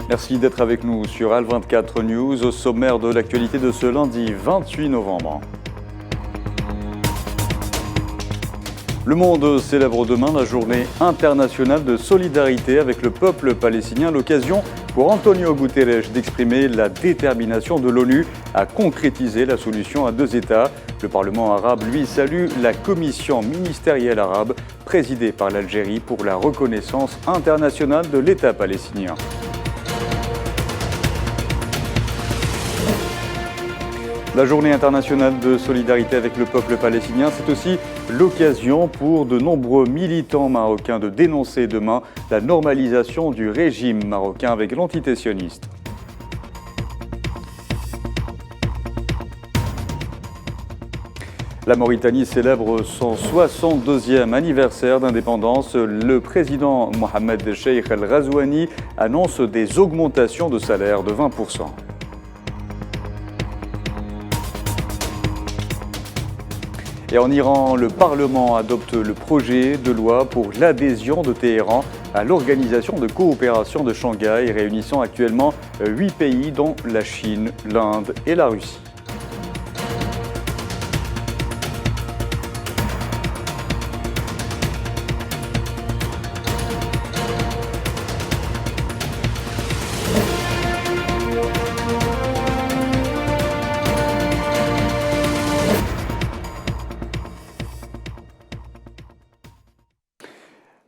Merci d'être avec nous sur Al24 News, au sommaire de l'actualité de ce lundi 28 novembre. Le monde célèbre demain la journée internationale de solidarité avec le peuple palestinien, l'occasion pour Antonio Guterres d'exprimer la détermination de l'ONU à concrétiser la solution à deux États. Le Parlement arabe, lui, salue la commission ministérielle arabe présidée par l'Algérie pour la reconnaissance internationale de l'État palestinien. La journée internationale de solidarité avec le peuple palestinien, c'est aussi l'occasion pour de nombreux militants marocains de dénoncer demain la normalisation du régime marocain avec l'entité sioniste. La Mauritanie célèbre son 62e anniversaire d'indépendance. Le président Mohamed Cheikh El Ghazouani annonce des augmentations de salaire de 20%. Et en Iran, le Parlement adopte le projet de loi pour l'adhésion de Téhéran à l'Organisation de coopération de Shanghai, réunissant actuellement 8 pays dont la Chine, l'Inde et la Russie.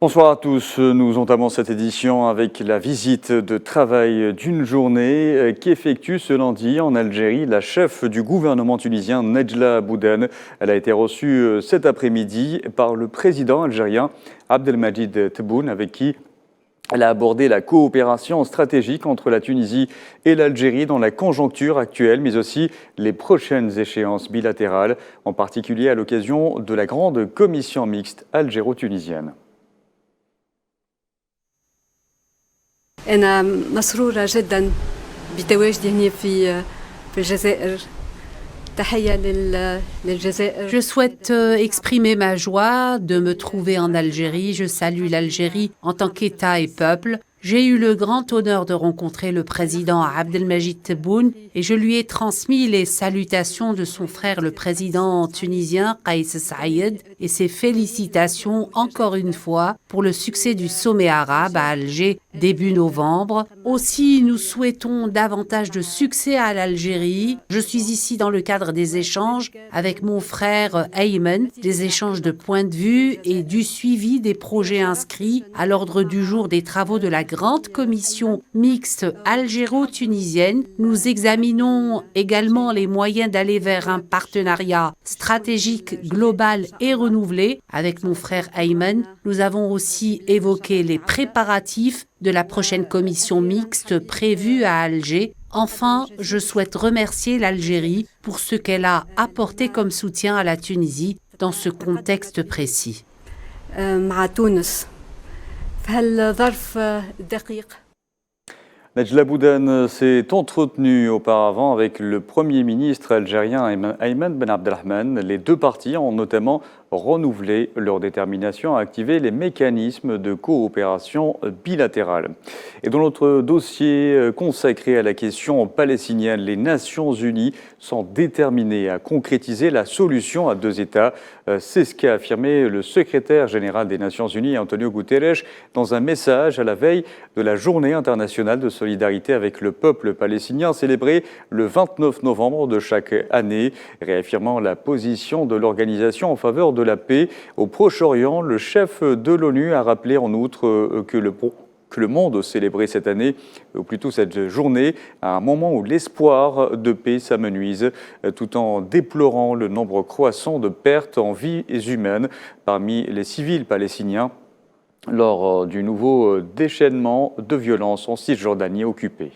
Bonsoir à tous, nous entamons cette édition avec la visite de travail d'une journée qu'effectue ce lundi en Algérie la chef du gouvernement tunisien Nedjla Bouden. Elle a été reçue cet après-midi par le président algérien Abdelmadjid Tebboune avec qui elle a abordé la coopération stratégique entre la Tunisie et l'Algérie dans la conjoncture actuelle, mais aussi les prochaines échéances bilatérales, en particulier à l'occasion de la grande commission mixte algéro-tunisienne. أنا مسرورة جدا بتواجدي هنا في الجزائر. تحية للجزائر. Je souhaite exprimer ma joie de me trouver en Algérie. Je salue l'Algérie en tant qu'État et peuple. J'ai eu le grand honneur de rencontrer le président Abdelmadjid Tebboune et je lui ai transmis les salutations de son frère le président tunisien Kais Saïed et ses félicitations encore une fois pour le succès du sommet arabe à Alger début novembre. Aussi, nous souhaitons davantage de succès à l'Algérie. Je suis ici dans le cadre des échanges avec mon frère Ayman, des échanges de points de vue et du suivi des projets inscrits à l'ordre du jour des travaux de la grande commission mixte algéro-tunisienne. Nous examinons également les moyens d'aller vers un partenariat stratégique global et renouvelé. Avec mon frère Ayman, nous avons aussi évoqué les préparatifs de la prochaine commission mixte prévue à Alger. Enfin, je souhaite remercier l'Algérie pour ce qu'elle a apporté comme soutien à la Tunisie dans ce contexte précis. Nedjla Bouden s'est entretenu auparavant avec le Premier ministre algérien Ayman Ben Abdelrahman. Les deux parties ont notamment renouvelé leur détermination à activer les mécanismes de coopération bilatérale. Et dans notre dossier consacré à la question palestinienne, les Nations Unies sont déterminées à concrétiser la solution à deux États. C'est ce qu'a affirmé le secrétaire général des Nations Unies, Antonio Guterres, dans un message à la veille de la Journée internationale de solidarité avec le peuple palestinien, célébrée le 29 novembre de chaque année, réaffirmant la position de l'organisation en faveur de la paix au Proche-Orient. Le chef de l'ONU a rappelé en outre que le monde célébrait cette année, ou plutôt cette journée, à un moment où l'espoir de paix s'amenuise, tout en déplorant le nombre croissant de pertes en vies humaines parmi les civils palestiniens lors du nouveau déchaînement de violence en Cisjordanie occupée.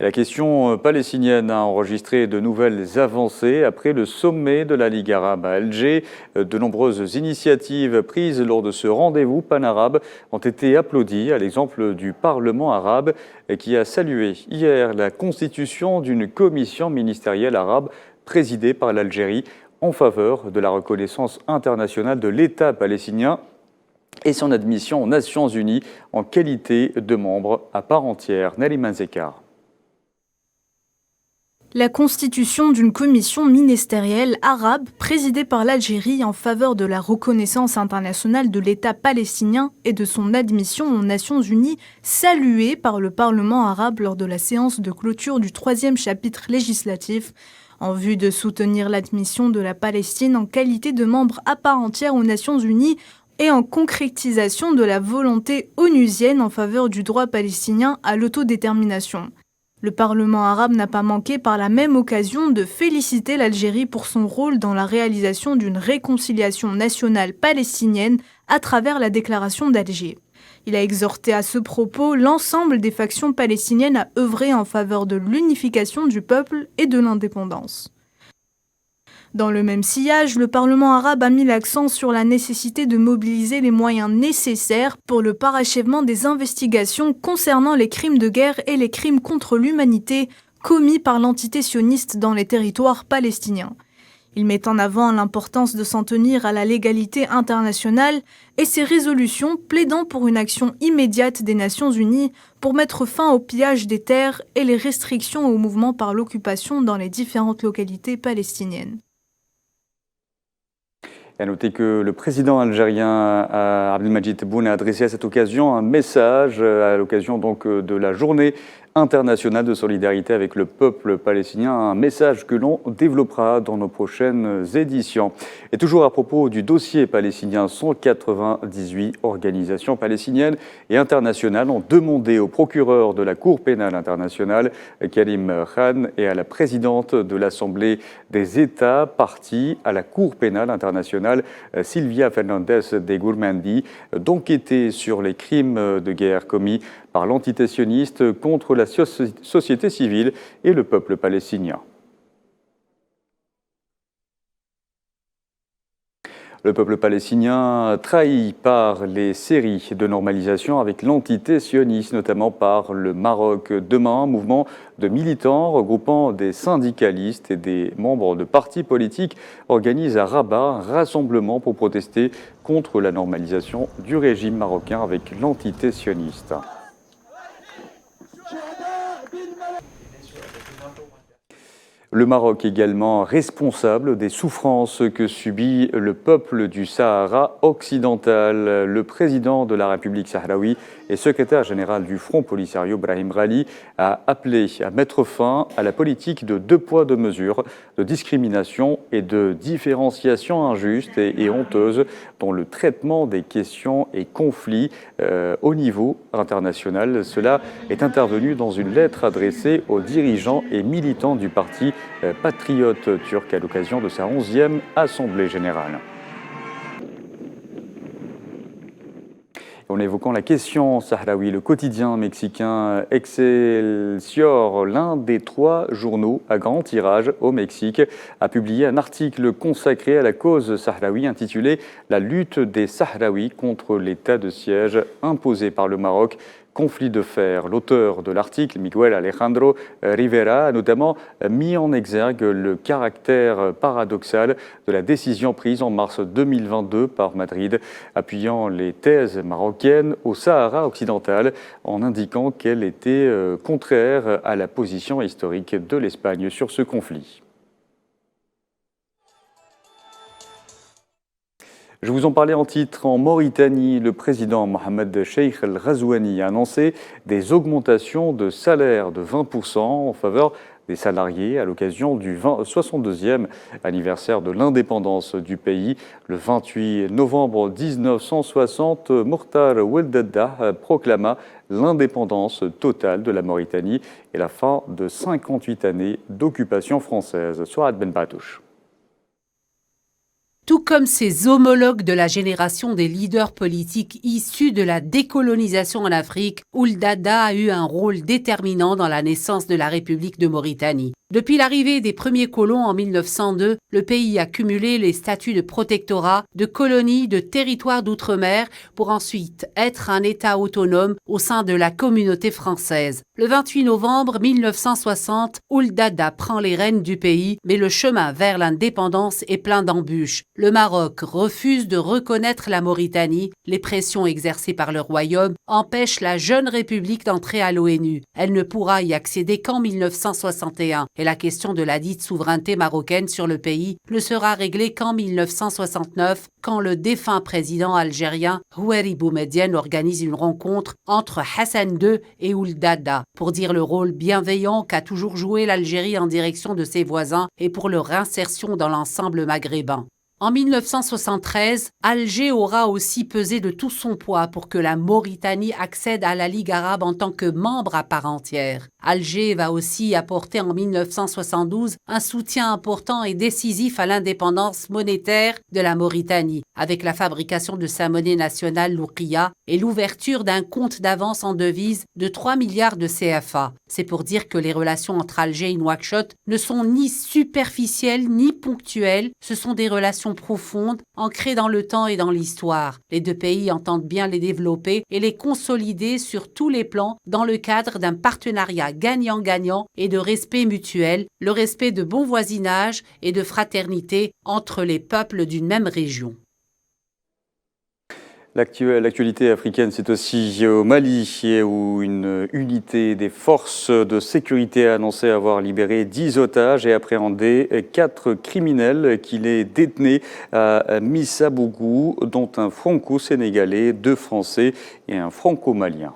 Et la question palestinienne a enregistré de nouvelles avancées après le sommet de la Ligue arabe à Alger. De nombreuses initiatives prises lors de ce rendez-vous panarabe ont été applaudies, à l'exemple du Parlement arabe qui a salué hier la constitution d'une commission ministérielle arabe présidée par l'Algérie en faveur de la reconnaissance internationale de l'État palestinien. et son admission aux Nations Unies en qualité de membre à part entière. Nariman Zekar. La constitution d'une commission ministérielle arabe présidée par l'Algérie en faveur de la reconnaissance internationale de l'État palestinien et de son admission aux Nations Unies, saluée par le Parlement arabe lors de la séance de clôture du 3e chapitre législatif, en vue de soutenir l'admission de la Palestine en qualité de membre à part entière aux Nations Unies et en concrétisation de la volonté onusienne en faveur du droit palestinien à l'autodétermination. Le Parlement arabe n'a pas manqué par la même occasion de féliciter l'Algérie pour son rôle dans la réalisation d'une réconciliation nationale palestinienne à travers la déclaration d'Alger. Il a exhorté à ce propos l'ensemble des factions palestiniennes à œuvrer en faveur de l'unification du peuple et de l'indépendance. Dans le même sillage, le Parlement arabe a mis l'accent sur la nécessité de mobiliser les moyens nécessaires pour le parachèvement des investigations concernant les crimes de guerre et les crimes contre l'humanité commis par l'entité sioniste dans les territoires palestiniens. Il met en avant l'importance de s'en tenir à la légalité internationale et ses résolutions plaidant pour une action immédiate des Nations Unies pour mettre fin au pillage des terres et les restrictions au mouvement par l'occupation dans les différentes localités palestiniennes. À noter que le président algérien Abdelmadjid Tebboune a adressé à cette occasion un message à l'occasion donc de la journée internationale de solidarité avec le peuple palestinien, un message que l'on développera dans nos prochaines éditions. Et toujours à propos du dossier palestinien, 198 organisations palestiniennes et internationales ont demandé au procureur de la Cour pénale internationale, Karim Khan, et à la présidente de l'Assemblée des États partis à la Cour pénale internationale, Silvia Fernandez de Gourmandi, d'enquêter sur les crimes de guerre commis par l'entité sioniste contre la société civile et le peuple palestinien. Le peuple palestinien trahi par les séries de normalisation avec l'entité sioniste, notamment par le Maroc. Demain, un mouvement de militants regroupant des syndicalistes et des membres de partis politiques organise à Rabat un rassemblement pour protester contre la normalisation du régime marocain avec l'entité sioniste. Le Maroc également responsable des souffrances que subit le peuple du Sahara occidental. Le président de la République sahraoui et secrétaire général du Front Polisario, Brahim Ghali, a appelé à mettre fin à la politique de 2 poids 2 mesures, de discrimination et de différenciation injuste et honteuse dans le traitement des questions et conflits au niveau international. Cela est intervenu dans une lettre adressée aux dirigeants et militants du parti patriote turc à l'occasion de sa 11e Assemblée générale. En évoquant la question sahraoui, le quotidien mexicain Excelsior, l'un des 3 journaux à grand tirage au Mexique, a publié un article consacré à la cause sahraoui intitulé « La lutte des Sahraouis contre l'état de siège imposé par le Maroc ». Conflit de fer. L'auteur de l'article, Miguel Alejandro Rivera, a notamment mis en exergue le caractère paradoxal de la décision prise en mars 2022 par Madrid, appuyant les thèses marocaines au Sahara occidental, en indiquant qu'elle était contraire à la position historique de l'Espagne sur ce conflit. Je vous en parlais en titre. En Mauritanie, le président Mohamed Cheikh El Ghazouani a annoncé des augmentations de salaire de 20% en faveur des salariés à l'occasion du 62e anniversaire de l'indépendance du pays. Le 28 novembre 1960, Mokhtar Oueldada proclama l'indépendance totale de la Mauritanie et la fin de 58 années d'occupation française. Souad Ben Batouche. Tout comme ses homologues de la génération des leaders politiques issus de la décolonisation en Afrique, Oueldada a eu un rôle déterminant dans la naissance de la République de Mauritanie. Depuis l'arrivée des premiers colons en 1902, le pays a cumulé les statuts de protectorat, de colonie, de territoire d'outre-mer pour ensuite être un État autonome au sein de la communauté française. Le 28 novembre 1960, Ould Daddah prend les rênes du pays, mais le chemin vers l'indépendance est plein d'embûches. Le Maroc refuse de reconnaître la Mauritanie. Les pressions exercées par le royaume empêchent la jeune république d'entrer à l'ONU. Elle ne pourra y accéder qu'en 1961. Et la question de la dite souveraineté marocaine sur le pays ne sera réglée qu'en 1969, quand le défunt président algérien Houari Boumedienne organise une rencontre entre Hassan II et Ould Daddah pour dire le rôle bienveillant qu'a toujours joué l'Algérie en direction de ses voisins et pour leur insertion dans l'ensemble maghrébin. En 1973, Alger aura aussi pesé de tout son poids pour que la Mauritanie accède à la Ligue arabe en tant que membre à part entière. Alger va aussi apporter en 1972 un soutien important et décisif à l'indépendance monétaire de la Mauritanie, avec la fabrication de sa monnaie nationale l'Ouqiya et l'ouverture d'un compte d'avance en devises de 3 milliards de CFA. C'est pour dire que les relations entre Alger et Nouakchott ne sont ni superficielles ni ponctuelles, ce sont des relations profondes, ancrées dans le temps et dans l'histoire. Les deux pays entendent bien les développer et les consolider sur tous les plans dans le cadre d'un partenariat gagnant-gagnant et de respect mutuel, le respect de bon voisinage et de fraternité entre les peuples d'une même région. L'actualité africaine, c'est aussi au Mali, où une unité des forces de sécurité a annoncé avoir libéré 10 otages et appréhendé 4 criminels qui les détenaient à Missabougou, dont un franco-sénégalais, 2 Français et un franco-malien.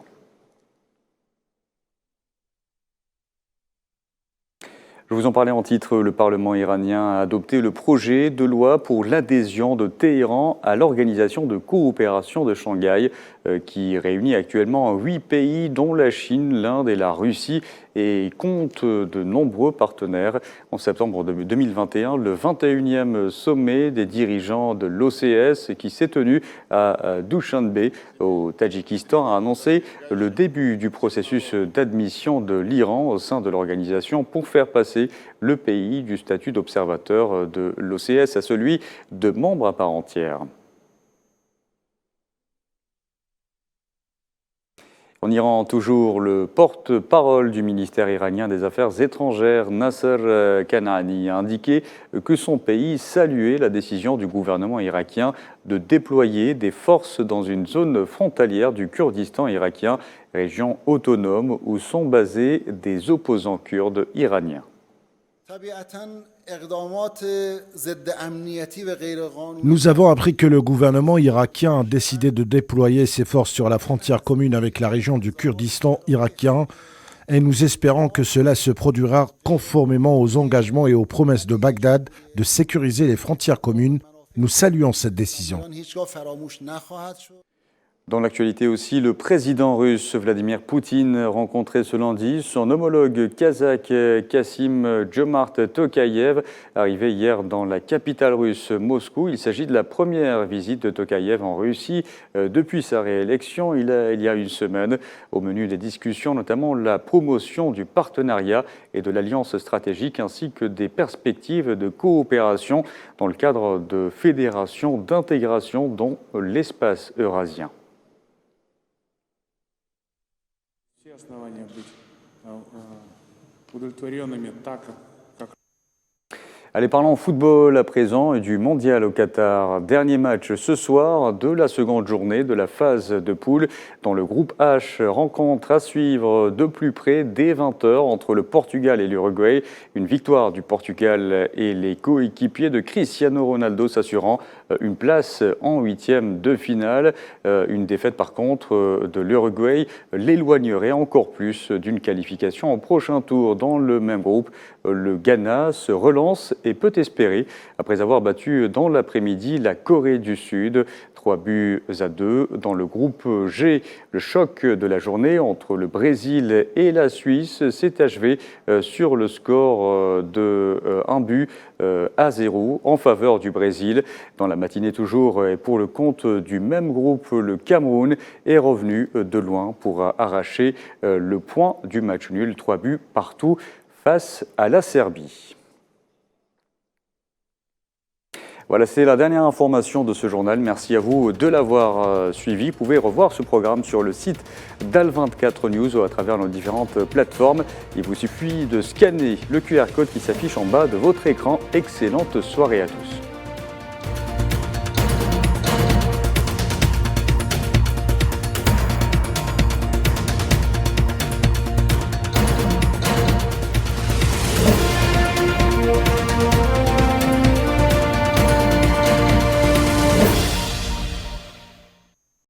Je vous en parlais en titre, le Parlement iranien a adopté le projet de loi pour l'adhésion de Téhéran à l'Organisation de coopération de Shanghai, qui réunit actuellement 8 pays, dont la Chine, l'Inde et la Russie, et compte de nombreux partenaires. En septembre 2021, le 21e sommet des dirigeants de l'OCS, qui s'est tenu à Dushanbe, au Tadjikistan, a annoncé le début du processus d'admission de l'Iran au sein de l'organisation pour faire passer le pays du statut d'observateur de l'OCS à celui de membre à part entière. En Iran, toujours, le porte-parole du ministère iranien des Affaires étrangères, Nasser Kanani, a indiqué que son pays saluait la décision du gouvernement irakien de déployer des forces dans une zone frontalière du Kurdistan irakien, région autonome où sont basés des opposants kurdes iraniens. Nous avons appris que le gouvernement irakien a décidé de déployer ses forces sur la frontière commune avec la région du Kurdistan irakien et nous espérons que cela se produira conformément aux engagements et aux promesses de Bagdad de sécuriser les frontières communes. Nous saluons cette décision. Dans l'actualité aussi, le président russe Vladimir Poutine rencontrait ce lundi son homologue kazakh Kassym-Jomart Tokayev, arrivé hier dans la capitale russe Moscou. Il s'agit de la première visite de Tokayev en Russie depuis sa réélection il y a une semaine. Au menu des discussions, notamment la promotion du partenariat et de l'alliance stratégique ainsi que des perspectives de coopération dans le cadre de fédérations d'intégration dont l'espace eurasien. Основания быть удовлетворенными так, как... Allez, parlons football à présent et du mondial au Qatar. Dernier match ce soir de la seconde journée de la phase de poule dans le groupe H. Rencontre à suivre de plus près dès 20h entre le Portugal et l'Uruguay. Une victoire du Portugal et les coéquipiers de Cristiano Ronaldo s'assurant une place en 8e de finale. Une défaite par contre de l'Uruguay l'éloignerait encore plus d'une qualification au prochain tour. Dans le même groupe, le Ghana se relance et peut espérer, après avoir battu dans l'après-midi la Corée du Sud, 3-2 dans le groupe G. Le choc de la journée entre le Brésil et la Suisse s'est achevé sur le score de 1-0 en faveur du Brésil. Dans la matinée toujours, et pour le compte du même groupe, le Cameroun est revenu de loin pour arracher le point du match nul, 3 buts partout face à la Serbie. Voilà, c'est la dernière information de ce journal. Merci à vous de l'avoir suivi. Vous pouvez revoir ce programme sur le site d'Al24 News ou à travers nos différentes plateformes. Il vous suffit de scanner le QR code qui s'affiche en bas de votre écran. Excellente soirée à tous.